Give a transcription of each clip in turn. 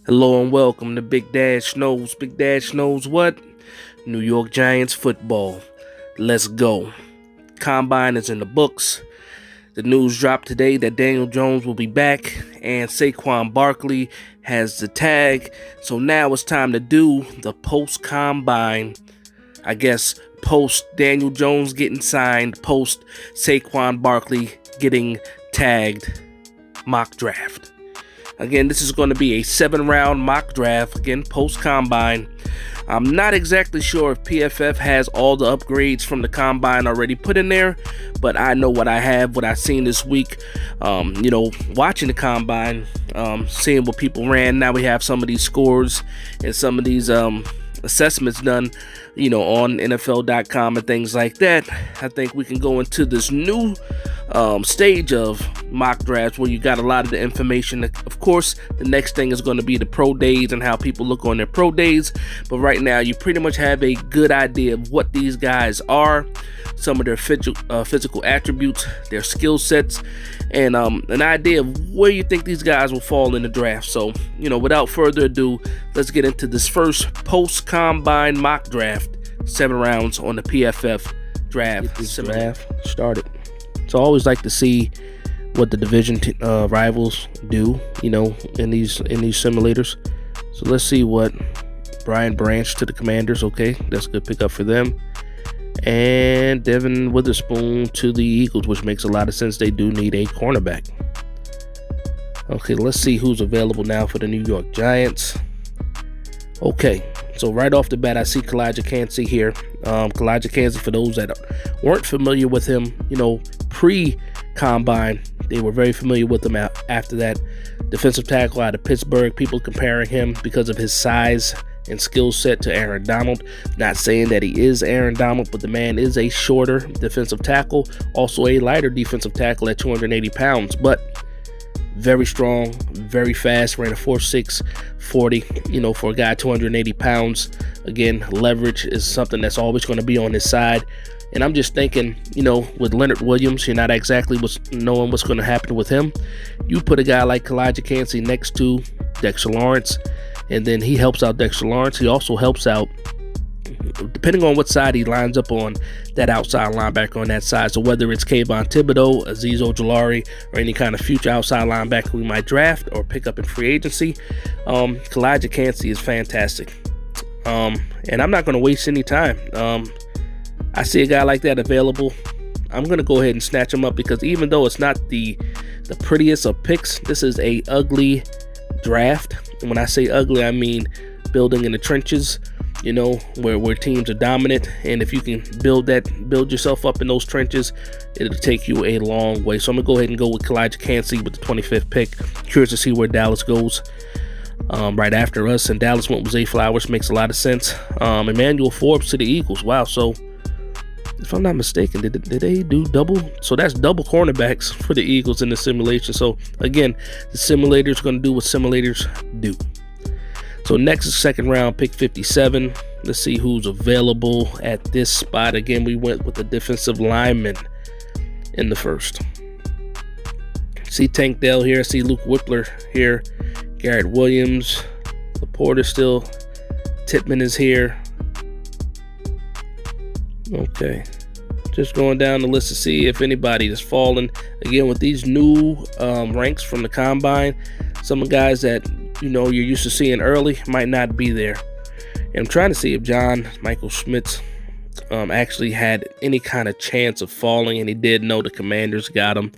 Hello and welcome to Big Dash Knows. Big Dash knows what? New York Giants football. Let's go. Combine is in the books. The news dropped today that Daniel Jones will be back and Saquon Barkley has the tag. So now it's time to do the post-combine, I guess, post Daniel Jones getting signed, post Saquon Barkley getting tagged mock draft. Again, this is going to be a 7-round mock draft, again, post-combine. I'm not exactly sure if PFF has all the upgrades from the combine already put in there, but I know what I have, what I've seen this week. Watching the combine, seeing what people ran. Now we have some of these scores and some of these assessments done, on NFL.com and things like that. I think we can go into this new stage of mock drafts where you got a lot of the information. Of course, the next thing is going to be the pro days and how people look on their pro days. But right now, you pretty much have a good idea of what these guys are, some of their physical attributes, their skill sets, and an idea of where you think these guys will fall in the draft. So, without further ado, let's get into this first post-combine mock draft. 7 rounds on the PFF draft. Get this draft started. So I always like to see what the division rivals do, in these simulators. So let's see what Brian Branch to the Commanders. Okay, that's a good pickup for them. And Devin Witherspoon to the Eagles, which makes a lot of sense. They do need a cornerback. Okay, let's see who's available now for the New York Giants. Okay, so right off the bat, I see Calijah Kancey here. Calijah Kancey, for those that weren't familiar with him, pre-combine, they were very familiar with him after that. Defensive tackle out of Pittsburgh, people comparing him because of his size and skill set to Aaron Donald. Not saying that he is Aaron Donald, but the man is a shorter defensive tackle, also a lighter defensive tackle at 280 pounds, but very strong, very fast, ran a 4.6 40, for a guy 280 pounds. Again, leverage is something that's always going to be on his side. And I'm just thinking, with Leonard Williams, you're not exactly knowing what's going to happen with him. You put a guy like Calijah Kancey next to Dexter Lawrence, and then he helps out Dexter Lawrence. He also helps out, depending on what side he lines up on, that outside linebacker on that side. So whether it's Kayvon Thibodeaux, Azeez Ojulari, or any kind of future outside linebacker we might draft or pick up in free agency, Calijah Kancey is fantastic. And I'm not going to waste any time. I see a guy like that available. I'm going to go ahead and snatch him up because even though it's not the prettiest of picks, this is a ugly draft. And when I say ugly, I mean building in the trenches, where teams are dominant. And if you can build yourself up in those trenches, it'll take you a long way. So I'm going to go ahead and go with Calijah Kancey with the 25th pick. Curious to see where Dallas goes right after us. And Dallas went with Zay Flowers, makes a lot of sense. Emmanuel Forbes to the Eagles. Wow, so if I'm not mistaken, did they do double? So that's double cornerbacks for the Eagles in the simulation. So again, the simulator is going to do what simulators do. So next is 2nd round, pick 57. Let's see who's available at this spot. Again, we went with the defensive lineman in the first. See Tank Dell here. See Luke Whippler here. Garrett Williams. Laporta still. Tippmann is here. Okay. Just going down the list to see if anybody is falling. Again, with these new ranks from the combine, some guys that you're used to seeing early might not be there. And I'm trying to see if John Michael Schmitz actually had any kind of chance of falling, and he did know the Commanders got him.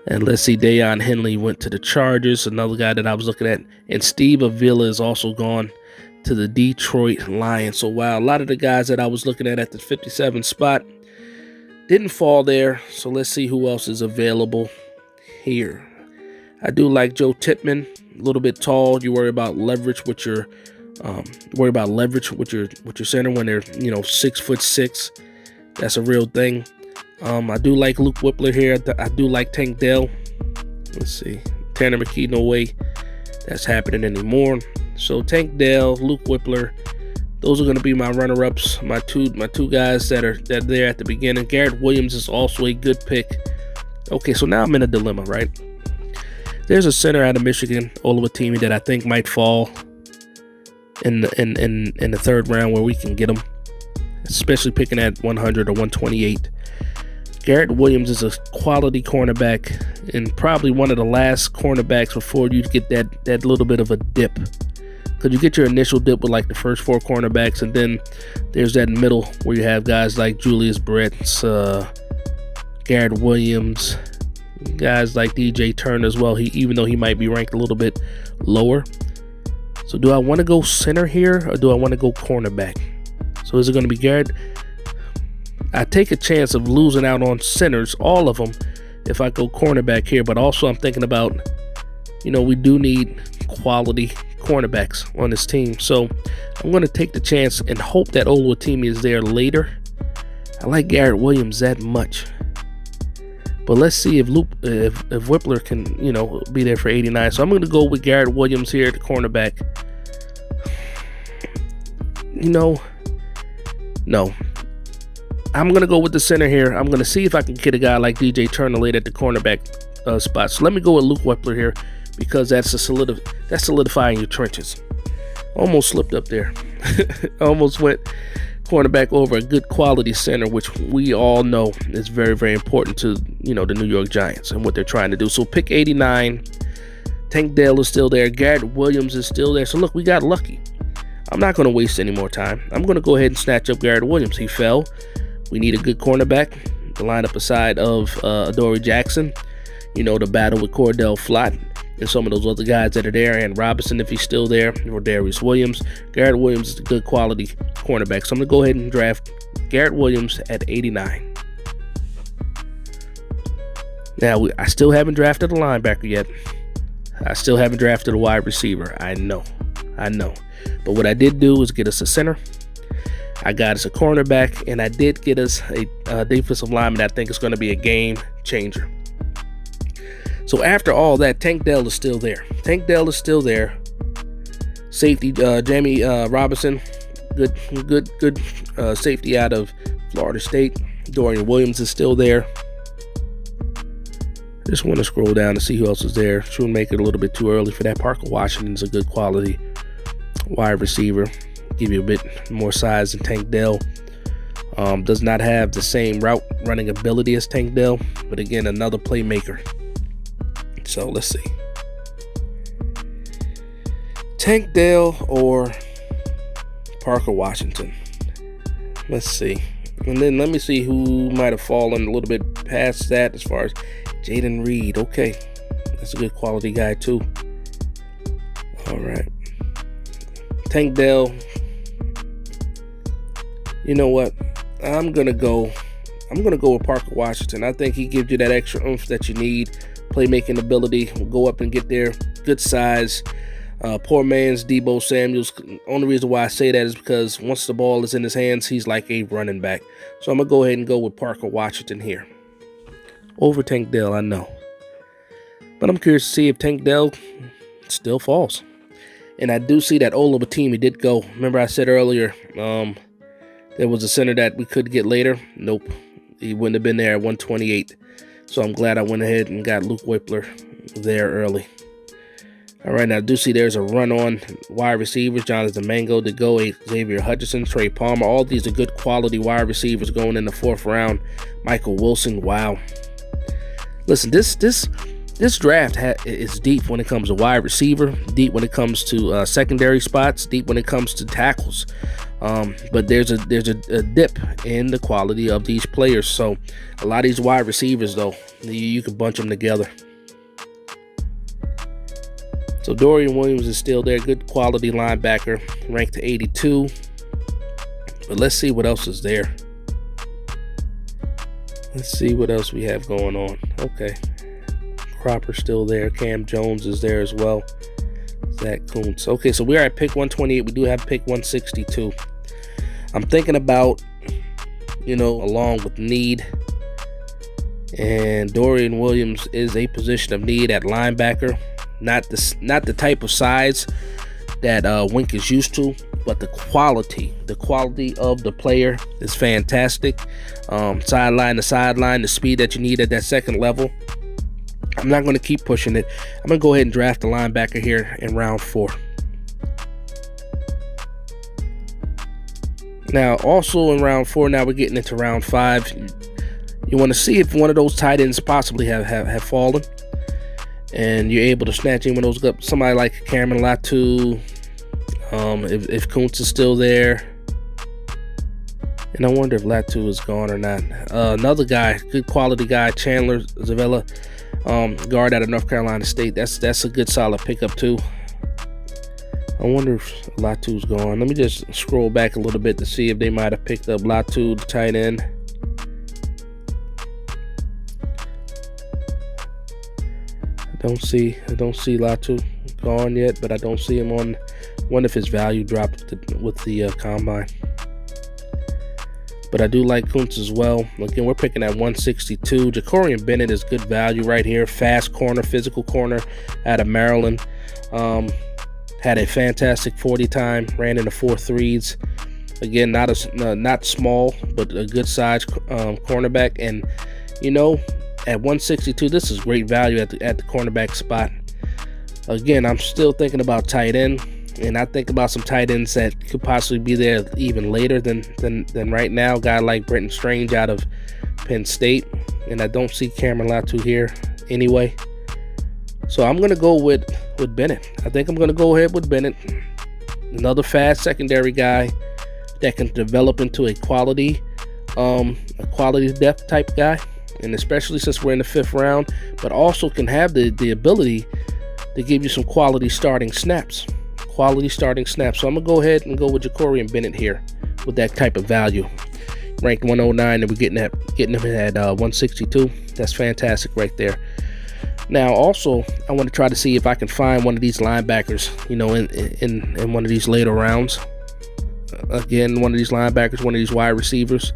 And let's see, Deion Henley went to the Chargers, another guy that I was looking at. And Steve Avila is also gone to the Detroit Lions. So while a lot of the guys that I was looking at the 57 spot didn't fall there, so let's see who else is available here. I do like Joe Tippmann, a little bit tall. You worry about leverage with your center when they're 6'6". That's a real thing. I do like Luke Whippler here. I do like Tank Dell. Let's see, Tanner McKee, no way that's happening anymore. So Tank Dell, Luke Whippler, those are going to be my runner-ups. My two guys that are there at the beginning. Garrett Williams is also a good pick. Okay, so now I'm in a dilemma, right? There's a center out of Michigan, Oluwatimi, that I think might fall in the third round where we can get him, especially picking at 100 or 128. Garrett Williams is a quality cornerback and probably one of the last cornerbacks before you get that little bit of a dip. Because you get your initial dip with like the first 4 cornerbacks, and then there's that middle where you have guys like Julius Brents, Garrett Williams, guys like DJ Turner as well. Even though he might be ranked a little bit lower. So do I want to go center here, or do I want to go cornerback? So is it going to be Garrett? I take a chance of losing out on centers, all of them, if I go cornerback here. But also I'm thinking about, we do need quality cornerbacks on this team. So I'm going to take the chance and hope that Oluwatimi is there later. I like Garrett Williams that much. But let's see if Whippler can, be there for 89. So I'm going to go with Garrett Williams here at the cornerback. No. I'm going to go with the center here. I'm going to see if I can get a guy like DJ Turner later at the cornerback spot. So let me go with Luke Whippler here, because that's solidifying your trenches. Almost slipped up there. Almost went cornerback over a good quality center, which we all know is very, very important to, the New York Giants and what they're trying to do. So pick 89. Tank Dell is still there. Garrett Williams is still there. So look, we got lucky. I'm not going to waste any more time. I'm going to go ahead and snatch up Garrett Williams. He fell. We need a good cornerback to line up aside of Adoree Jackson. The battle with Cordell Flott and some of those other guys that are there. And Robinson, if he's still there, or Darius Williams. Garrett Williams is a good quality cornerback. So I'm going to go ahead and draft Garrett Williams at 89. Now, I still haven't drafted a linebacker yet. I still haven't drafted a wide receiver. I know. But what I did do is get us a center. I got us a cornerback, and I did get us a defensive lineman that I think is going to be a game changer. So after all that, Tank Dell is still there. Safety, Jamie Robinson, good safety out of Florida State. Dorian Williams is still there. I just want to scroll down to see who else is there. Shouldn't make it a little bit too early for that. Parker Washington's a good quality wide receiver. Give you a bit more size than Tank Dell. Does not have the same route running ability as Tank Dell, but again, another playmaker. So let's see. Tank Dell or Parker Washington. Let's see. And then let me see who might have fallen a little bit past that as far as Jaden Reed. Okay. That's a good quality guy too. All right. Tank Dell. You know what? I'm gonna go with Parker Washington. I think he gives you that extra oomph that you need. Playmaking ability. Will go up and get there. Good size. Poor man's Deebo Samuels. Only reason why I say that is because once the ball is in his hands, he's like a running back. So I'm gonna go ahead and go with Parker Washington here. Over Tank Dell, I know. But I'm curious to see if Tank Dell still falls. And I do see that Oluwatimi did go. Remember I said earlier, there was a center that we could get later. Nope. He wouldn't have been there at 128. So I'm glad I went ahead and got Luke Whippler there early. All right, now I do see there's a run on wide receivers. Jonathan Mango to go, Xavier Hutchinson, Trey Palmer. All these are good quality wide receivers going in the 4th round. Michael Wilson, wow. Listen, this draft is deep when it comes to wide receiver, deep when it comes to secondary spots, deep when it comes to tackles. But there's a dip in the quality of these players. So a lot of these wide receivers, though, you can bunch them together. So Dorian Williams is still there, good quality linebacker, ranked to 82. But let's see what else is there. Let's see what else we have going on. Okay. Cropper's still there. Cam Jones is there as well. Zach Kuntz. Okay, so we are at pick 128. We do have pick 162. I'm thinking about, along with need. And Dorian Williams is a position of need at linebacker. Not the type of size that Wink is used to, but the quality of the player is fantastic. Sideline to sideline, the speed that you need at that second level. I'm not going to keep pushing it. I'm going to go ahead and draft the linebacker here in round 4. Now, also in round 4, now we're getting into round 5. You want to see if one of those tight ends possibly have fallen, and you're able to snatch in one of those up. Somebody like Cameron Latu, if Kuntz is still there. And I wonder if Latu is gone or not. Another guy, good quality guy, Chandler Zavella, guard out of North Carolina State. That's a good solid pickup too. I wonder if Latu's gone. Let me just scroll back a little bit to see if they might have picked up Latu, the tight end. I don't see Latu gone yet, but I don't see him on. Wonder if his value dropped with the combine. But I do like Kuntz as well. Again, we're picking at 162. Jacorian Bennett is good value right here. Fast corner, physical corner out of Maryland. Had a fantastic 40 time, ran into 4.3s. Again, not small, but a good size cornerback. And you know, at 162, this is great value at the cornerback spot. Again, I'm still thinking about tight end. And I think about some tight ends that could possibly be there even later than right now. A guy like Brenton Strange out of Penn State. And I don't see Cameron Latu here anyway. So I'm going to go with Bennett. I think I'm going to go ahead with Bennett. Another fast secondary guy that can develop into a quality depth type guy. And especially since we're in the 5th round. But also can have the ability to give you some quality starting snaps. So I'm going to go ahead and go with Jacorian Bennett here with that type of value. Ranked 109, and we're getting him at 162. That's fantastic right there. Now, also, I want to try to see if I can find one of these linebackers, you know, in one of these later rounds. Again, one of these linebackers, one of these wide receivers.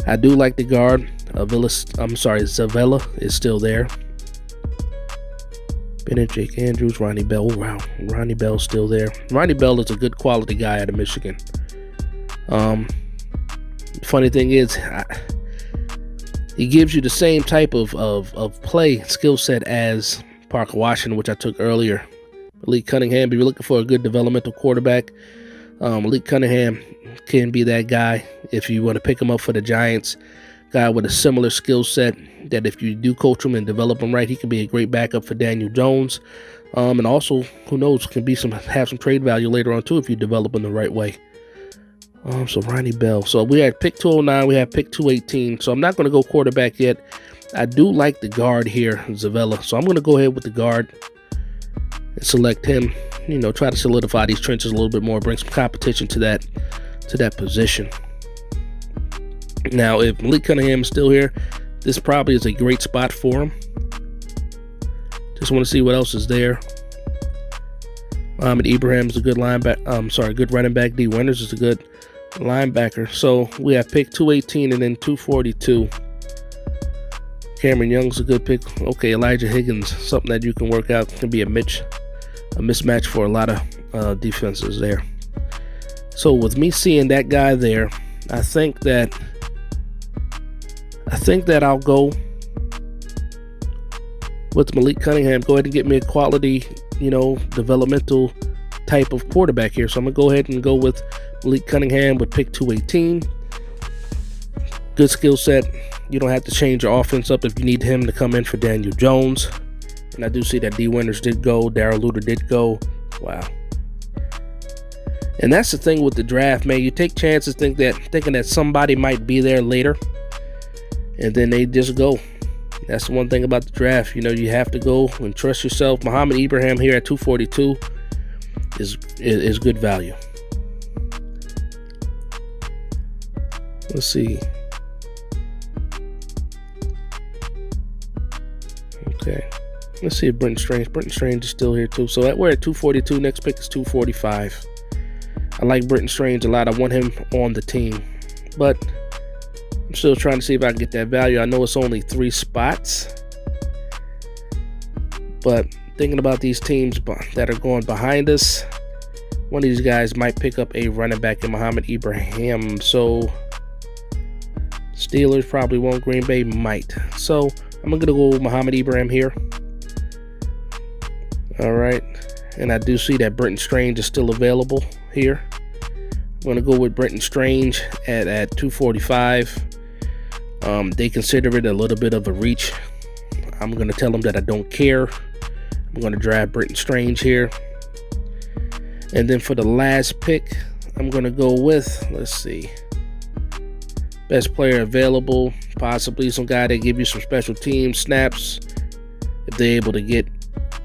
I do like the guard. Zavella is still there. Bennett, Jake Andrews, Ronnie Bell. Wow, Ronnie Bell's still there. Ronnie Bell is a good quality guy out of Michigan. Funny thing is, he gives you the same type of play skill set as Parker Washington, which I took earlier. Malik Cunningham, if you're looking for a good developmental quarterback, Malik Cunningham can be that guy if you want to pick him up for the Giants. Guy with a similar skill set that if you do coach him and develop him right, he can be a great backup for Daniel Jones. And also, who knows, can be have some trade value later on too if you develop him the right way. So Ronnie Bell. So we had pick 209, we have pick 218. So I'm not going to go quarterback yet. I do like the guard here, Zavella. So I'm going to go ahead with the guard and select him. You know, try to solidify these trenches a little bit more, bring some competition to that position. Now, if Malik Cunningham is still here, this probably is a great spot for him. Just want to see what else is there. Mohamed Ibrahim is a good linebacker. Good running back. D. Winters is a good linebacker. So we have pick 218 and then 242. Cameron Young's a good pick. Okay, Elijah Higgins, something that you can work out. Can be a mismatch for a lot of defenses there. So with me seeing that guy there, I think that I'll go with Malik Cunningham. Go ahead and get me a quality, you know, developmental type of quarterback here. So I'm going to go ahead and go with Malik Cunningham with pick 218. Good skill set. You don't have to change your offense up if you need him to come in for Daniel Jones. And I do see that D. Winters did go. Darrell Luter did go. Wow. And that's the thing with the draft, man. You take chances thinking that somebody might be there later. And then they just go. That's the one thing about the draft. You know, you have to go and trust yourself. Mohamed Ibrahim here at 242 is good value. Let's see. Okay. Let's see if Brenton Strange is still here too. So we're at 242. Next pick is 245. I like Brenton Strange a lot. I want him on the team. But I'm still trying to see if I can get that value. I know it's only 3 spots. But thinking about these teams that are going behind us, one of these guys might pick up a running back in Mohamed Ibrahim. So Steelers probably won't. Green Bay might. So I'm going to go with Mohamed Ibrahim here. All right. And I do see that Brenton Strange is still available here. I'm going to go with Brenton Strange at 245. They consider it a little bit of a reach. I'm going to tell them that I don't care. I'm going to draft Brenton Strange here. And then for the last pick, I'm going to go with, let's see, best player available, possibly some guy that give you some special team snaps if they're able to get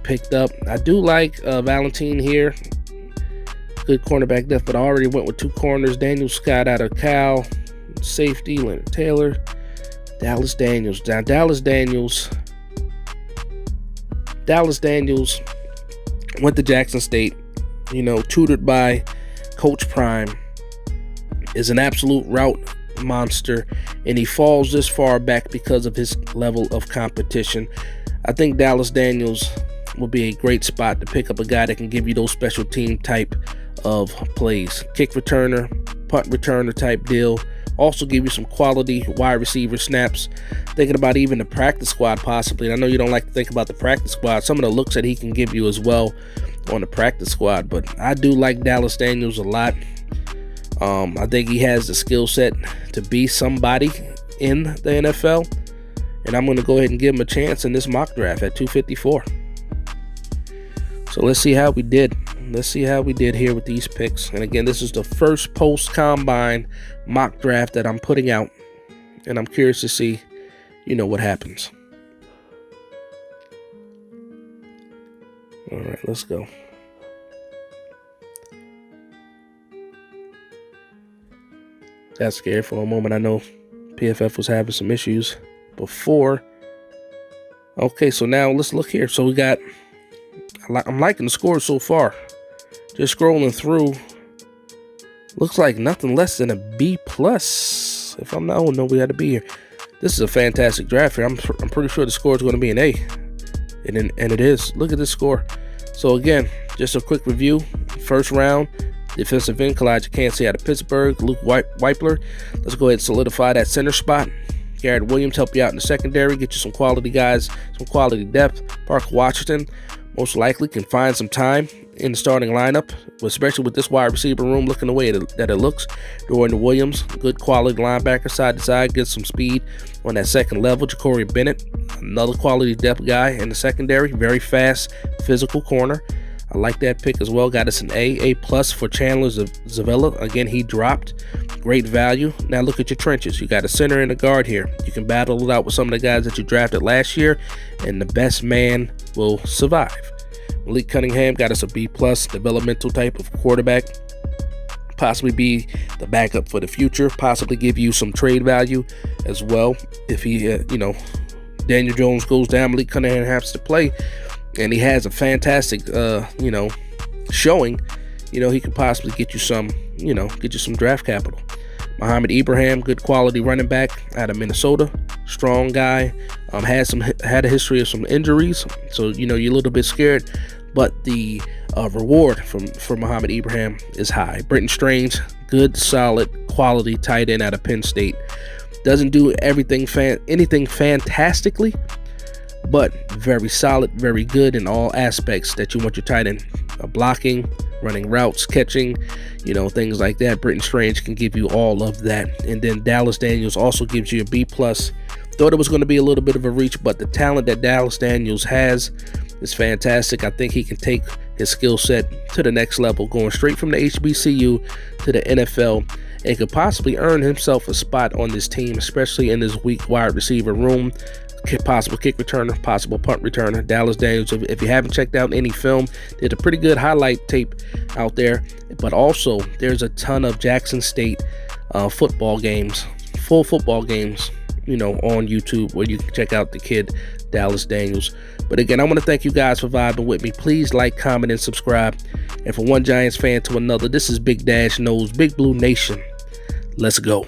picked up. I do like Valentine here. Good cornerback depth, but I already went with 2 corners. Daniel Scott out of Cal. Safety, Leonard Taylor. Dallas Daniels. Now, Dallas Daniels went to Jackson State, you know, tutored by Coach Prime, is an absolute route monster, and he falls this far back because of his level of competition. I think Dallas Daniels will be a great spot to pick up a guy that can give you those special team type of plays. Kick returner, punt returner type deal. Also give you some quality wide receiver snaps. Thinking about even the practice squad possibly. And I know you don't like to think about the practice squad. Some of the looks that he can give you as well on the practice squad. But I do like Dallas Daniels a lot. I think he has the skill set to be somebody in the NFL. And I'm going to go ahead and give him a chance in this mock draft at 254. So let's see how we did. Let's see how we did here with these picks. And again, this is the first post-combine mock draft that I'm putting out. And I'm curious to see, you know, what happens. All right, let's go. Got scared for a moment. I know PFF was having some issues before. Okay, so now let's look here. So we got, I'm liking the score so far. Just scrolling through, looks like nothing less than a B+. If I'm not, oh no, we had to be here. This is a fantastic draft here. I'm pretty sure the score is going to be an A, and it is. Look at this score. So again, just a quick review. First round, defensive end, Kalijah Kancey out of Pittsburgh. Luke Wypler. Let's go ahead and solidify that center spot. Garrett Williams help you out in the secondary, get you some quality guys, some quality depth. Parker Washington most likely can find some time in the starting lineup, especially with this wide receiver room looking the way that it looks. Dorian Williams, good quality linebacker, side to side, gets some speed on that second level. Ja'Cory Bennett, another quality depth guy in the secondary, very fast, physical corner. I like that pick as well. Got us an A+ for Chandler Zavella. Again, he dropped. Great value. Now look at your trenches. You got a center and a guard here. You can battle it out with some of the guys that you drafted last year, and the best man will survive. Malik Cunningham got us a B+, developmental type of quarterback. Possibly be the backup for the future. Possibly give you some trade value as well. If he, Daniel Jones goes down, Malik Cunningham has to play, and he has a fantastic, showing. He could possibly get you some, draft capital. Mohamed Ibrahim, good quality running back out of Minnesota, strong guy. Had a history of some injuries, so you're a little bit scared. But the reward from Mohamed Ibrahim is high. Brenton Strange, good, solid, quality tight end out of Penn State. Doesn't do anything fantastically, but very solid, very good in all aspects that you want your tight end. Blocking, running routes, catching, things like that. Brenton Strange can give you all of that. And then Dallas Daniels also gives you a B+. Thought it was going to be a little bit of a reach, but the talent that Dallas Daniels has is fantastic. I think he can take his skill set to the next level, going straight from the HBCU to the NFL, and could possibly earn himself a spot on this team, especially in this weak wide receiver room. Possible kick returner, possible punt returner. Dallas Daniels, if you haven't checked out any film, there's a pretty good highlight tape out there, but also there's a ton of Jackson State football games, full football games, on YouTube, where you can check out the kid Dallas Daniels. But again, I want to thank you guys for vibing with me. Please like, comment, and subscribe. And from one Giants fan to another, this is Big Dash Knows, Big Blue Nation. Let's go.